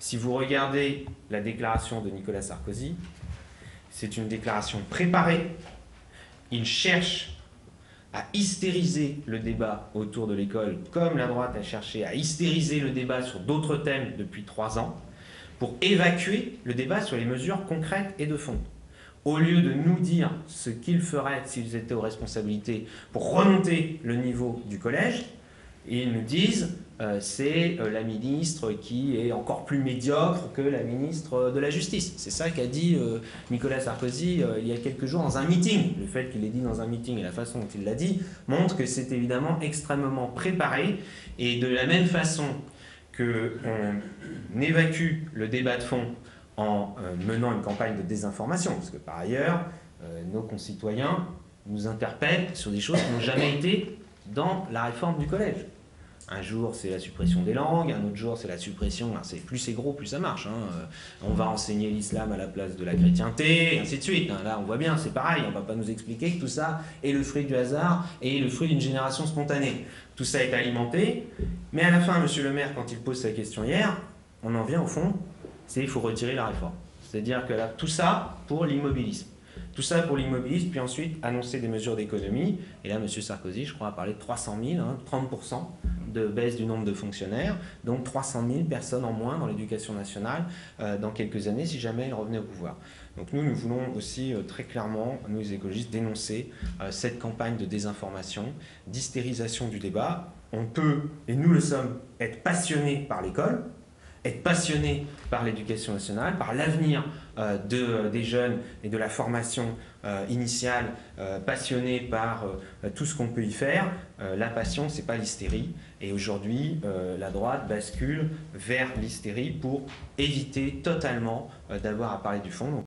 Si vous regardez la déclaration de Nicolas Sarkozy, c'est une déclaration préparée. Il cherche à hystériser le débat autour de l'école, comme la droite a cherché à hystériser le débat sur d'autres thèmes depuis 3 ans, pour évacuer le débat sur les mesures concrètes et de fond. Au lieu de nous dire ce qu'ils feraient s'ils étaient aux responsabilités pour remonter le niveau du collège, ils nous disent c'est la ministre qui est encore plus médiocre que la ministre de la Justice. C'est ça qu'a dit Nicolas Sarkozy il y a quelques jours dans un meeting. Le fait qu'il l'ait dit dans un meeting et la façon dont il l'a dit montre que c'est évidemment extrêmement préparé. Et de la même façon qu'on évacue le débat de fond en menant une campagne de désinformation, parce que par ailleurs, nos concitoyens nous interpellent sur des choses qui n'ont jamais été dans la réforme du collège. Un jour, c'est la suppression des langues, un autre jour, c'est la suppression, plus c'est gros, plus ça marche. On va enseigner l'islam à la place de la chrétienté, et ainsi de suite. Là, on voit bien, c'est pareil, on ne va pas nous expliquer que tout ça est le fruit du hasard et le fruit d'une génération spontanée. Tout ça est alimenté, mais à la fin, monsieur le maire, quand il pose sa question hier, on en vient au fond, c'est il faut retirer la réforme. C'est-à-dire que là, tout ça pour l'immobilisme. Tout ça pour l'immobilisme, puis ensuite annoncer des mesures d'économie. Et là, M. Sarkozy, je crois, a parlé de 300 000, 30% de baisse du nombre de fonctionnaires, donc 300 000 personnes en moins dans l'éducation nationale dans quelques années, si jamais il revenait au pouvoir. Donc nous voulons aussi très clairement, nous les écologistes, dénoncer cette campagne de désinformation, d'hystérisation du débat. On peut, et nous le sommes, être passionnés par l'école, être passionné par l'éducation nationale, par l'avenir des jeunes et de la formation initiale, passionné par tout ce qu'on peut y faire. La passion, c'est pas l'hystérie. Et aujourd'hui, la droite bascule vers l'hystérie pour éviter totalement d'avoir à parler du fond.